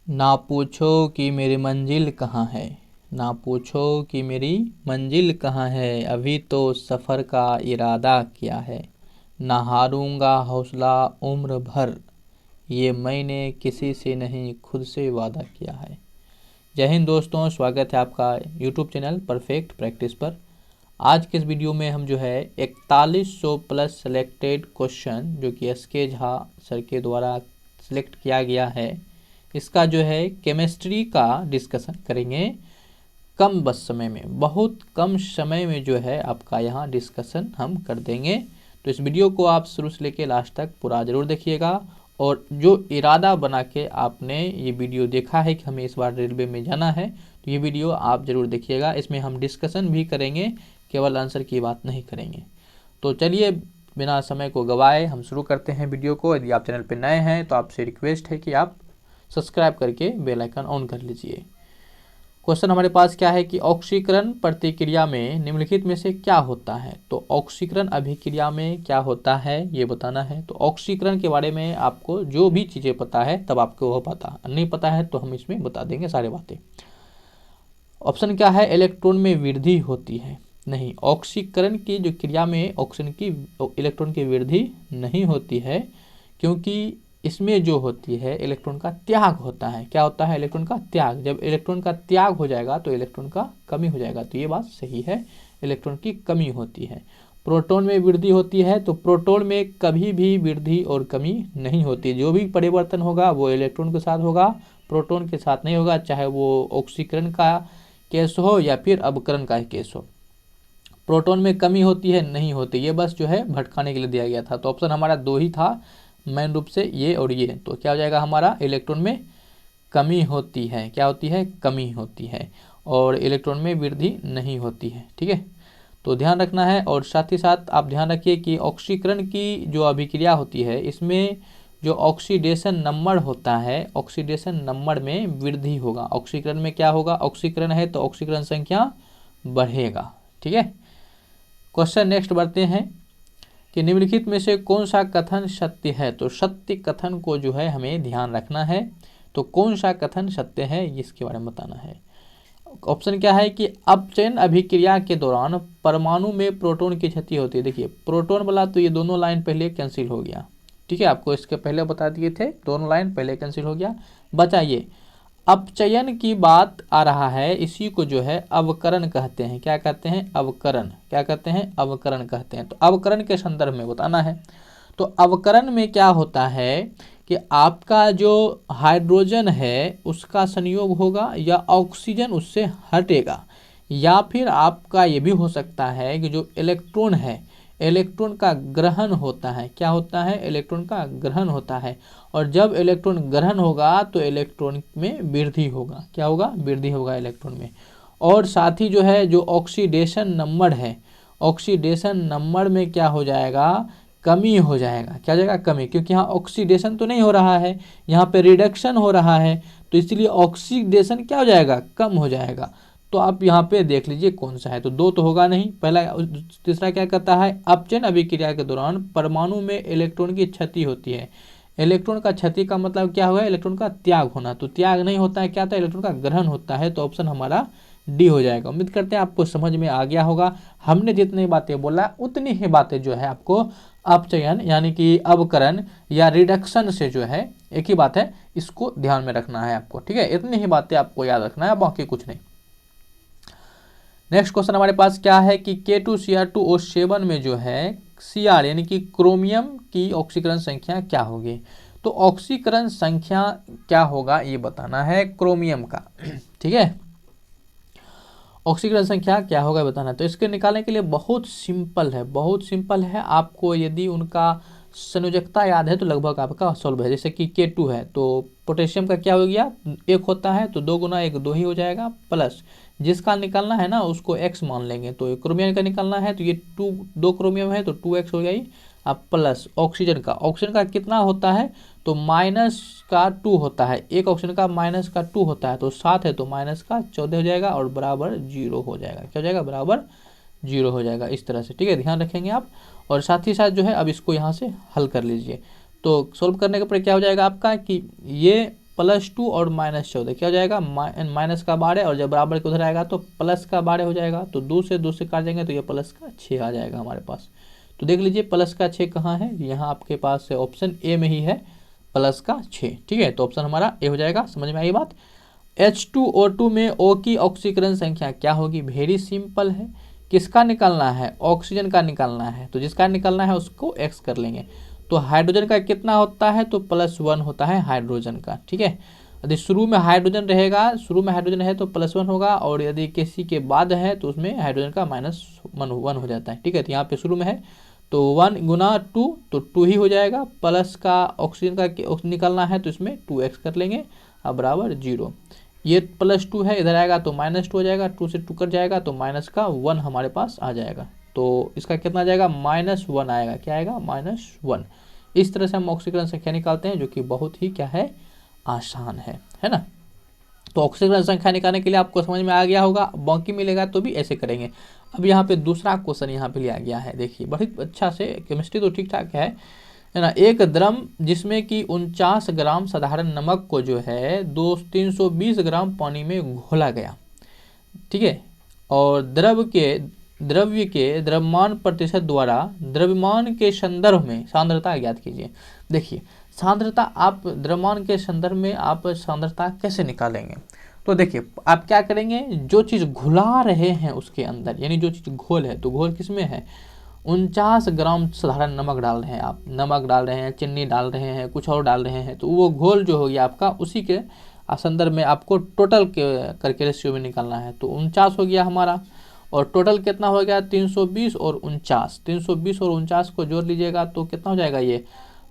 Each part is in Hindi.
ना पूछो कि मेरी मंजिल कहाँ है, ना पूछो कि मेरी मंजिल कहाँ है, अभी तो सफ़र का इरादा किया है। ना हारूंगा हौसला उम्र भर, ये मैंने किसी से नहीं खुद से वादा किया है। जय हिंद दोस्तों, स्वागत है आपका यूट्यूब चैनल परफेक्ट प्रैक्टिस पर। आज के इस वीडियो में हम जो है 4100 प्लस सेलेक्टेड क्वेश्चन जो कि एस.के. झा सर के द्वारा सिलेक्ट किया गया है, इसका जो है केमिस्ट्री का डिस्कशन करेंगे। कम बस समय में, बहुत कम समय में जो है आपका यहाँ डिस्कशन हम कर देंगे। तो इस वीडियो को आप शुरू से लेकर लास्ट तक पूरा ज़रूर देखिएगा। और जो इरादा बना के आपने ये वीडियो देखा है कि हमें इस बार रेलवे में जाना है, तो ये वीडियो आप ज़रूर देखिएगा। इसमें हम डिस्कशन भी करेंगे, केवल आंसर की बात नहीं करेंगे। तो चलिए बिना समय को गवाए हम शुरू करते हैं वीडियो को। यदि आप चैनल पर नए हैं तो आपसे रिक्वेस्ट है कि आप सब्सक्राइब करके बेल आइकन ऑन कर लीजिए। क्वेश्चन हमारे पास क्या है कि ऑक्सीकरण प्रतिक्रिया में निम्नलिखित में से क्या होता है। तो ऑक्सीकरण अभिक्रिया में क्या होता है ये बताना है। तो ऑक्सीकरण के बारे में आपको जो भी चीज़ें पता है तब आपको वह पता, नहीं पता है तो हम इसमें बता देंगे सारी बातें। ऑप्शन क्या है, इलेक्ट्रॉन में वृद्धि होती है। नहीं, ऑक्सीकरण की जो क्रिया में ऑक्सीजन की इलेक्ट्रॉन की वृद्धि नहीं होती है, क्योंकि इसमें जो होती है इलेक्ट्रॉन का त्याग होता है। क्या होता है, इलेक्ट्रॉन का त्याग। जब इलेक्ट्रॉन का त्याग हो जाएगा तो इलेक्ट्रॉन का कमी हो जाएगा। तो ये बात सही है, इलेक्ट्रॉन की कमी होती है। प्रोटॉन में वृद्धि होती है, तो प्रोटॉन में कभी भी वृद्धि और कमी नहीं होती। जो भी परिवर्तन होगा वो इलेक्ट्रॉन के साथ होगा, प्रोटॉन के साथ नहीं होगा, चाहे वो ऑक्सीकरण का केस हो या फिर अवकरण का केस हो। प्रोटॉन में कमी होती है, नहीं होती, ये बस जो है भटकाने के लिए दिया गया था। तो ऑप्शन हमारा दो ही था मेन रूप से, ये और ये। तो क्या हो जाएगा हमारा, इलेक्ट्रॉन में कमी होती है। क्या होती है, कमी होती है, और इलेक्ट्रॉन में वृद्धि नहीं होती है। ठीक है, तो ध्यान रखना है। और साथ ही साथ आप ध्यान रखिए कि ऑक्सीकरण की जो अभिक्रिया होती है, इसमें जो ऑक्सीडेशन नंबर होता है, ऑक्सीडेशन नंबर में वृद्धि होगा। ऑक्सीकरण में क्या होगा, ऑक्सीकरण है तो ऑक्सीकरण संख्या बढ़ेगा। ठीक है, क्वेश्चन नेक्स्ट बढ़ते हैं कि निम्नलिखित में से कौन सा कथन सत्य है। तो सत्य कथन को जो है हमें ध्यान रखना है। तो कौन सा कथन सत्य है इसके बारे में बताना है। ऑप्शन क्या है कि अपचयन अभिक्रिया के दौरान परमाणु में प्रोटॉन की क्षति होती है। देखिए प्रोटॉन वाला तो ये दोनों लाइन पहले कैंसिल हो गया। ठीक है, आपको इसके पहले बता दिए थे, दोनों लाइन पहले कैंसिल हो गया। बचाइए, अपचयन की बात आ रहा है, इसी को जो है अवकरण कहते हैं। क्या कहते हैं, अवकरण। क्या कहते हैं, अवकरण कहते हैं। तो अवकरण के संदर्भ में बताना है। तो अवकरण में क्या होता है कि आपका जो हाइड्रोजन है उसका संयोग होगा या ऑक्सीजन उससे हटेगा, या फिर आपका ये भी हो सकता है कि जो इलेक्ट्रॉन है, इलेक्ट्रॉन का ग्रहण होता है। क्या होता है, इलेक्ट्रॉन का ग्रहण होता है। और जब इलेक्ट्रॉन ग्रहण होगा तो इलेक्ट्रॉन में वृद्धि होगा। क्या होगा, वृद्धि होगा इलेक्ट्रॉन में। और साथ ही जो है जो ऑक्सीडेशन नंबर है, ऑक्सीडेशन नंबर में क्या हो जाएगा, कमी हो जाएगा। क्या हो जाएगा, कमी, क्योंकि यहाँ ऑक्सीडेशन तो नहीं हो रहा है, यहाँ पे रिडक्शन हो रहा है, तो इसलिए ऑक्सीडेशन क्या हो जाएगा, कम हो जाएगा। तो आप यहाँ पे देख लीजिए कौन सा है। तो दो तो होगा नहीं, पहला। तीसरा क्या कहता है, अपचयन अभिक्रिया के दौरान परमाणु में इलेक्ट्रॉन की क्षति होती है। इलेक्ट्रॉन का क्षति का मतलब क्या हुआ, इलेक्ट्रॉन का त्याग होना। तो त्याग नहीं होता है, क्या था, इलेक्ट्रॉन का ग्रहण होता है। तो ऑप्शन हमारा डी हो जाएगा। उम्मीद करते हैं आपको समझ में आ गया होगा। हमने जितनी बातें बोला उतनी ही बातें जो है आपको अपचयन यानी कि अवकरण या रिडक्शन से जो है, एक ही बात है, इसको ध्यान में रखना है आपको। ठीक है, इतनी ही बातें आपको याद रखना है, बाकी कुछ नहीं। नेक्स्ट क्वेश्चन हमारे पास क्या है कि K2Cr2O7 में जो है Cr यानी कि क्रोमियम की ऑक्सीकरण संख्या क्या होगी। तो ऑक्सीकरण संख्या क्या होगा ये बताना है क्रोमियम का। ठीक है, ऑक्सीकरण संख्या क्या होगा बताना। तो इसके निकालने के लिए बहुत सिंपल है, बहुत सिंपल है। आपको यदि उनका संयोजकता याद है तो लगभग आपका सॉल्व है। जैसे कि K2 है तो पोटेशियम का क्या हो गया, एक होता है तो 2 गुना 1 2 ही हो जाएगा, प्लस जिसका निकालना है ना उसको x मान लेंगे। तो क्रोमियम का निकालना है तो ये 2 क्रोमियम है तो 2x हो गई। अब प्लस ऑक्सीजन का कितना होता है, तो माइनस का 2 होता है। एक ऑक्सीजन का माइनस का 2 होता है, तो 7 है तो माइनस का 14 हो जाएगा और बराबर 0 हो जाएगा। क्या हो जाएगा, बराबर 0 हो जाएगा, इस तरह से। ठीक है, ध्यान रखेंगे आप। और साथ ही साथ जो है अब इसको यहाँ से हल कर लीजिए। तो सोल्व करने के पर क्या हो जाएगा आपका कि ये +2 और -14 क्या हो जाएगा, माइनस का 12 और जब बराबर के उधर आएगा तो प्लस का 12 हो जाएगा। तो 2 से काट देंगे तो ये प्लस का 6 आ जाएगा हमारे पास। तो देख लीजिए प्लस का 6 कहाँ है, यहाँ आपके पास ऑप्शन ए में ही है प्लस का 6। ठीक है, तो ऑप्शन हमारा ए हो जाएगा। समझ में आई बात। H2O2 में O की ऑक्सीकरण संख्या क्या होगी, वेरी सिंपल है। किसका निकालना है, ऑक्सीजन का निकालना है, तो जिसका निकालना है उसको x कर लेंगे। तो हाइड्रोजन का कितना होता है, तो +1 होता है हाइड्रोजन का। ठीक है, यदि शुरू में हाइड्रोजन रहेगा, शुरू में हाइड्रोजन है तो +1 होगा, और यदि किसी के बाद है तो उसमें हाइड्रोजन का -1 हो जाता है। ठीक है, तो यहाँ पे शुरू में है तो 1 गुना 2 तो 2 ही हो जाएगा, प्लस का ऑक्सीजन का निकालना है तो इसमें 2x कर लेंगे, अब बराबर 0। ये +2 है, इधर आएगा तो -2 हो जाएगा, 2 से 2 कट जाएगा तो माइनस का 1 हमारे पास आ जाएगा। तो इसका कितना आ जाएगा, -1 आएगा। क्या आएगा, -1। इस तरह से हम ऑक्सीकरण संख्या निकालते हैं, जो कि बहुत ही क्या है, आसान है ना। तो ऑक्सीकरण संख्या निकालने के लिए आपको समझ में आ गया होगा, बाकी मिलेगा तो भी ऐसे करेंगे। अब यहाँ पे दूसरा क्वेश्चन यहाँ पे लिया गया है, देखिए बहुत अच्छा से, केमिस्ट्री तो ठीक ठाक है ना। एक द्रव जिसमें कि 49 ग्राम साधारण नमक को जो है 320 ग्राम पानी में घोला गया। ठीक है, और द्रव्य के द्रव्यमान प्रतिशत द्वारा द्रव्यमान के संदर्भ में सांद्रता ज्ञात कीजिए। देखिए सांद्रता, आप द्रव्यमान के संदर्भ में आप सांद्रता कैसे निकालेंगे, तो देखिए आप क्या करेंगे, जो चीज़ घुला रहे हैं उसके अंदर, यानी जो चीज़ घोल है, तो घोल किस में है, 49 ग्राम साधारण नमक डाल रहे हैं आप, नमक डाल रहे हैं, चीनी डाल रहे हैं, कुछ और डाल रहे हैं, तो वो घोल जो हो गया आपका, उसी के संदर्भ में आपको टोटल के करके रेशियो में निकालना है। तो 49 हो गया हमारा, और टोटल कितना हो गया, 320 और 49, 320 और 49 को जोड़ लीजिएगा तो कितना हो जाएगा, ये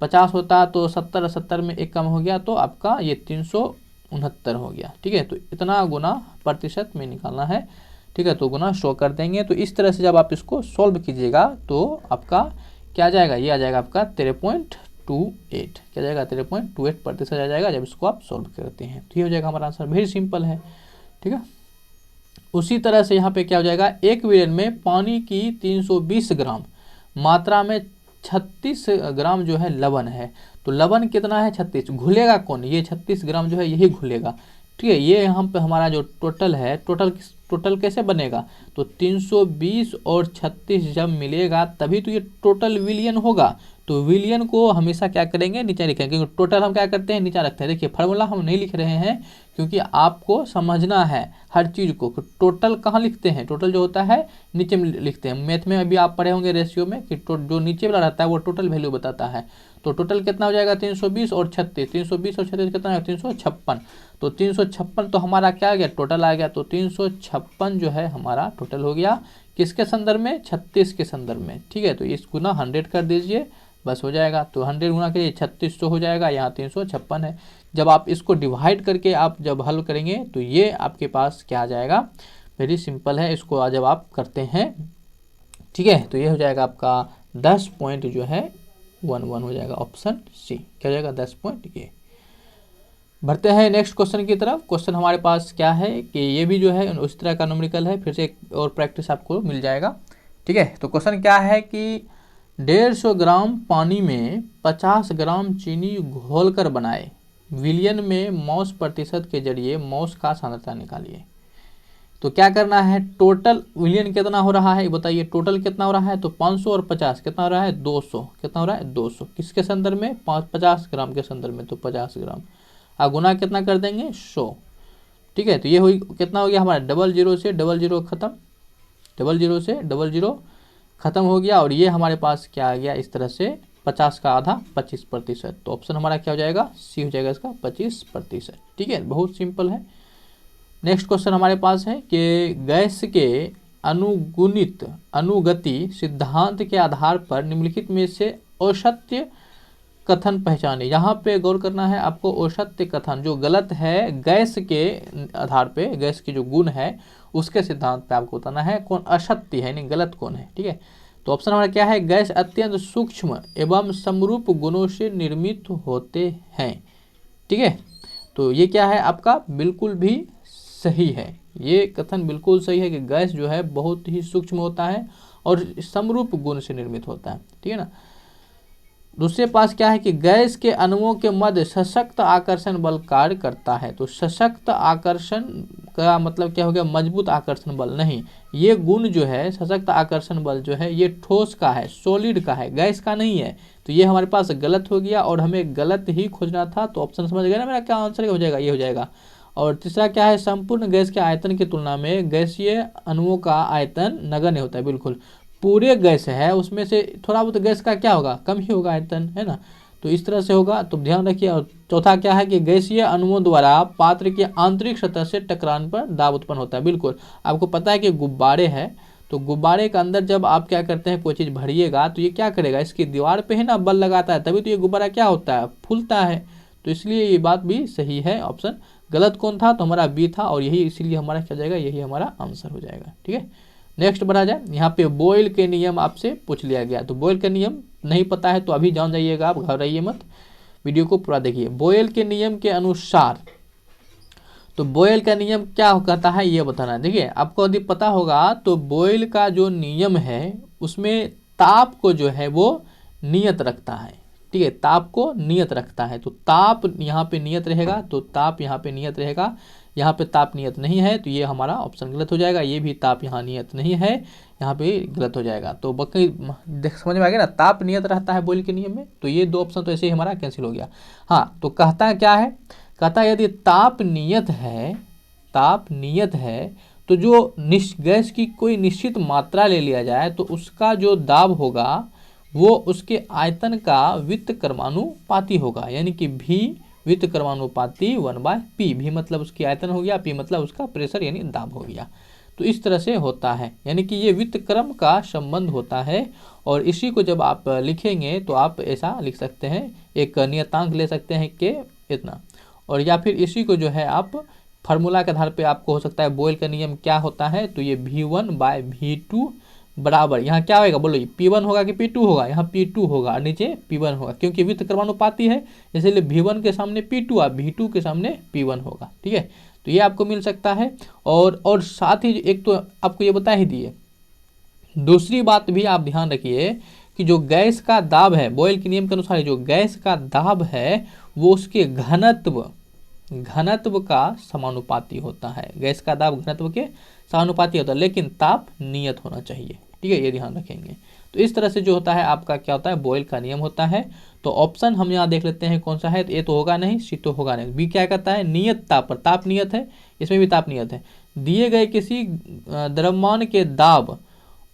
50 होता, तो 70 में एक कम हो गया, तो आपका ये 369 हो गया। ठीक है, तो इतना गुना प्रतिशत में निकालना है। ठीक है, तो गुना 100 कर देंगे। तो इस तरह से जब आप इसको सॉल्व कीजिएगा तो आपका क्या आ जाएगा, ये आ जाएगा आपका 13.28, क्या जाएगा 13.28% आ जाएगा जब इसको आप सॉल्व करते हैं। तो ये हो जाएगा हमारा आंसर, वेरी सिंपल है। ठीक है, उसी तरह से यहाँ पे क्या हो जाएगा, एक विलेन में पानी की 320 ग्राम मात्रा में 36 ग्राम जो है लवण है। तो लवण कितना है, 36, घुलेगा कौन, ये 36 ग्राम जो है यही घुलेगा। ठीक है, ये यहाँ पे हमारा जो टोटल है, टोटल कैसे बनेगा, तो 320 और 36 जब मिलेगा तभी तो ये टोटल विलियन होगा। तो विलियन को हमेशा क्या करेंगे, नीचे लिखेंगे, क्योंकि टोटल हम क्या करते हैं, नीचे रखते हैं। देखिए फार्मूला हम नहीं लिख रहे हैं, क्योंकि आपको समझना है हर चीज़ को। टोटल कहाँ लिखते हैं, टोटल जो होता है नीचे में लिखते हैं। मैथ में अभी आप पढ़े होंगे रेशियो में कि जो नीचे वाला रहता है वो टोटल वैल्यू बताता है। तो टोटल कितना हो जाएगा, 320 और 36, 320 और 36 कितना है, 356। तो 356 तो हमारा क्या आ गया, टोटल आ गया। तो 356 जो है हमारा टोटल हो गया, किसके संदर्भ में, 36 के संदर्भ में। ठीक है, तो इस गुना 100 कर दीजिए, बस हो जाएगा। तो 100 गुना करिए 3600 हो जाएगा, यहाँ 356 है। जब आप इसको डिवाइड करके आप जब हल करेंगे तो ये आपके पास क्या आ जाएगा, वेरी सिंपल है। इसको जब आप करते हैं, ठीक है, तो ये हो जाएगा आपका 10 पॉइंट जो है 11 हो जाएगा, ऑप्शन सी क्या हो जाएगा, 10 पॉइंट ये। बढ़ते हैं नेक्स्ट क्वेश्चन की तरफ। क्वेश्चन हमारे पास क्या है कि ये भी जो है उस तरह का न्यूमेरिकल है, फिर से एक और प्रैक्टिस आपको मिल जाएगा। ठीक है, तो क्वेश्चन क्या है कि 150 ग्राम पानी में 50 ग्राम चीनी घोलकर बनाए विलियन में मौस प्रतिशत के जरिए मौस का सांद्रता निकालिए। तो क्या करना है, टोटल विलियन कितना हो रहा है बताइए, टोटल कितना हो रहा है, तो 500 और 50 कितना हो रहा है, 200, कितना हो रहा है, 200, किसके संदर्भ में, 50 ग्राम के संदर्भ में, तो 50 ग्राम गुना कितना कर देंगे, 100। ठीक है, तो ये हुई कितना हो गया हमारा, 00 से 00 खत्म, 00 से 00 खत्म हो गया, और ये हमारे पास क्या आ गया, इस तरह से 50 का आधा 25%। तो ऑप्शन हमारा क्या हो जाएगा, सी हो जाएगा इसका 25%। ठीक है, बहुत सिंपल है। नेक्स्ट क्वेश्चन हमारे पास है कि गैस के अनुगति सिद्धांत के आधार पर निम्नलिखित में से औसत्य कथन पहचाने। यहाँ पे गौर करना है आपको, औसत्य कथन जो गलत है गैस के आधार पे, गैस की जो गुण है उसके सिद्धांत पे आपको बताना है कौन असत्य है, यानी गलत कौन है। ठीक है, तो ऑप्शन हमारा क्या है, गैस अत्यंत सूक्ष्म एवं समरूप गुणों से निर्मित होते हैं। ठीक है, तो ये क्या है आपका, बिल्कुल भी सही है, ये कथन बिल्कुल सही है कि गैस जो है बहुत ही सूक्ष्म होता है और समरूप गुण से निर्मित होता है। ठीक है ना, दूसरे पास क्या है कि गैस के अणुओं के मध्य सशक्त आकर्षण बल कार्य करता है। तो सशक्त आकर्षण का मतलब क्या हो गया, मजबूत आकर्षण बल नहीं, ये गुण जो है सशक्त आकर्षण बल जो है ये ठोस का है, सॉलिड का है, गैस का नहीं है। तो ये हमारे पास गलत हो गया और हमें गलत ही खोजना था। तो ऑप्शन समझ गए ना मेरा, क्या आंसर हो जाएगा, ये हो जाएगा। और तीसरा क्या है, संपूर्ण गैस के आयतन की तुलना में गैसीय अणुओं का आयतन नगण्य होता है। बिल्कुल, पूरे गैस है उसमें से थोड़ा बहुत गैस का क्या होगा, कम ही होगा आयतन, है ना। तो इस तरह से होगा, तो ध्यान रखिए। और चौथा क्या है कि गैसीय अणुओं द्वारा पात्र की आंतरिक सतह से टकराने पर दाब उत्पन्न होता है। बिल्कुल, आपको पता है कि गुब्बारे है, तो गुब्बारे के अंदर जब आप क्या करते हैं, कोई चीज़ भरिएगा तो ये क्या करेगा, इसकी दीवार पे है ना बल लगाता है, तभी तो ये गुब्बारा क्या होता है, फूलता है। तो इसलिए ये बात भी सही है। ऑप्शन गलत कौन था, तो हमारा बी था, और यही इसीलिए हमारा क्या जाएगा, यही हमारा आंसर हो जाएगा। ठीक है, नेक्स्ट बढ़ा जाए। यहाँ पे बोयल के नियम आपसे पूछ लिया गया, तो बोयल के नियम नहीं पता है तो अभी जान जाइएगा, आप घबराइए मत, वीडियो को पूरा देखिए। बोयल के नियम के अनुसार, तो बोयल का नियम क्या कहता है ये बताना है। देखिए, आपको यदि पता होगा तो बोयल का जो नियम है उसमें ताप को जो है वो नियत रखता है। ठीक है, ताप को नियत रखता है। तो ताप यहाँ पे नियत रहेगा, तो ताप यहाँ पे नियत रहेगा, यहाँ पे ताप नियत नहीं है, तो ये हमारा ऑप्शन गलत हो जाएगा। ये भी ताप यहाँ नियत नहीं है, यहाँ पे गलत हो जाएगा। तो बाकी समझ में आ गया ना, ताप नियत रहता है बोयल के नियम में, तो ये दो ऑप्शन तो ऐसे ही हमारा कैंसिल हो गया। हाँ, तो कहता है क्या है, कहता है यदि ताप नियत है, ताप नियत है, तो जो गैस की कोई निश्चित मात्रा ले लिया जाए तो उसका जो दाब होगा वो उसके आयतन का व्युत्क्रमानुपाती होगा, यानी कि भी व्युत्क्रमानुपाती 1/p। भी मतलब उसकी आयतन हो गया, p मतलब उसका प्रेशर यानी दाब हो गया। तो इस तरह से होता है, यानी कि ये व्युत्क्रम का संबंध होता है। और इसी को जब आप लिखेंगे तो आप ऐसा लिख सकते हैं, एक नियतांक ले सकते हैं कि इतना, और या फिर इसी को जो है आप फार्मूला के आधार पे आपको हो सकता है बोयल का नियम क्या होता है, तो ये V1/V2 बराबर, यहाँ क्या होगा बोलो, P1 होगा कि P2 होगा, यहाँ P2 होगा और नीचे P1 होगा, क्योंकि व्युत्क्रमानुपाती है इसलिए V1 के सामने P2 और V2 के सामने P1 होगा। ठीक है, तो ये आपको मिल सकता है। और साथ ही एक तो आपको ये बता ही दिए, दूसरी बात भी आप ध्यान रखिए कि जो गैस का दाब है, बोयल के नियम के अनुसार जो गैस का दाब है वो उसके घनत्व का समानुपाती होता है। गैस का दाब घनत्व के समानुपाती होता है, लेकिन ताप नियत होना चाहिए। ठीक है, ये ध्यान रखेंगे। तो इस तरह से जो होता है आपका क्या होता है, बोयल का नियम होता है। तो ऑप्शन हम यहाँ देख लेते हैं कौन सा है, तो ए तो होगा नहीं, सी तो होगा नहीं, बी क्या कहता है, नियत ताप पर, ताप नियत है, इसमें भी ताप नियत है। दिए गए किसी द्रव्यमान के दाब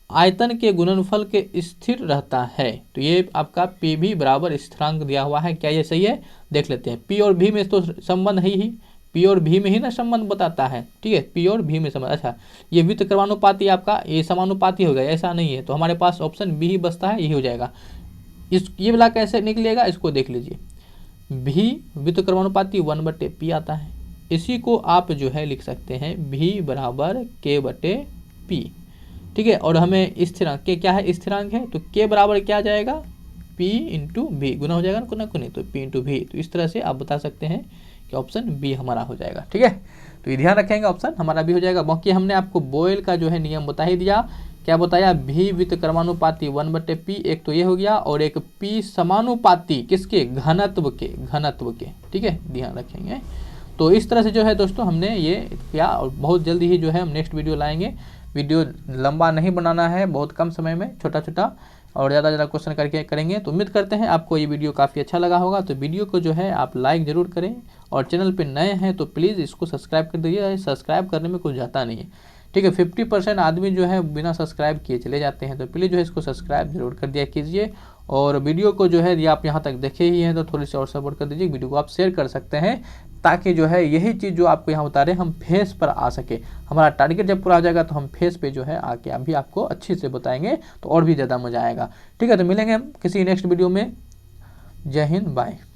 आयतन के गुणनफल के स्थिर रहता है, तो ये आपका पी भी बराबर स्थिरांक दिया हुआ है। क्या ये सही है, देख लेते हैं। पी और भी में तो संबंध है ही, पी और भी में ही ना संबंध बताता है। ठीक है, पी और भी में संबंध। अच्छा, ये व्युत्क्रमानुपाती आपका ये समानुपाती हो गया, ऐसा नहीं है, तो हमारे पास ऑप्शन बी ही बचता है, यही हो जाएगा। ये वाला कैसे निकलेगा, इसको देख लीजिए। भी व्युत्क्रमानुपाती 1/p आता है, इसी को आप जो है लिख सकते हैं भी बराबर k/p। ठीक है, और हमें स्थिरांक के क्या है, स्थिरांक है, तो k बराबर क्या आ जाएगा, p इंटू भी, गुना हो जाएगा ना नहीं, तो p इंटू भी। तो इस तरह से आप बता सकते हैं कि ऑप्शन बी हमारा हो जाएगा। ठीक है, तो ये ध्यान रखेंगे, ऑप्शन हमारा भी हो जाएगा। बाकी हमने आपको बोयल का जो है नियम बता ही दिया, क्या बताया, भी व्युत्क्रमानुपाती 1/p, एक तो ये हो गया, और एक p समानुपाती किसके, घनत्व के। ठीक है, ध्यान रखेंगे। तो इस तरह से जो है दोस्तों हमने ये किया, और बहुत जल्दी ही जो है हम नेक्स्ट वीडियो लाएंगे। वीडियो लंबा नहीं बनाना है, बहुत कम समय में छोटा और ज़्यादा क्वेश्चन करके करेंगे। तो उम्मीद करते हैं आपको ये वीडियो काफ़ी अच्छा लगा होगा। तो वीडियो को जो है आप लाइक ज़रूर करें, और चैनल पे नए हैं तो प्लीज़ इसको सब्सक्राइब कर दीजिए। सब्सक्राइब करने में कुछ जाता नहीं है। ठीक है, 50% आदमी जो है बिना सब्सक्राइब किए चले जाते हैं, तो प्लीज़ जो है इसको सब्सक्राइब जरूर कर दिया कीजिए। और वीडियो को जो है ये आप यहाँ तक देखे ही हैं तो थोड़ी सी और सपोर्ट कर दीजिए। वीडियो को आप शेयर कर सकते हैं, ताकि जो है यही चीज़ जो आपको यहाँ बता रहे हैं हम फेस पर आ सके। हमारा टारगेट जब पूरा हो जाएगा तो हम फेस पे जो है आके अभी आपको अच्छे से बताएंगे, तो और भी ज़्यादा मज़ा आएगा। ठीक है, तो मिलेंगे हम किसी नेक्स्ट वीडियो में। जय हिंद, बाय।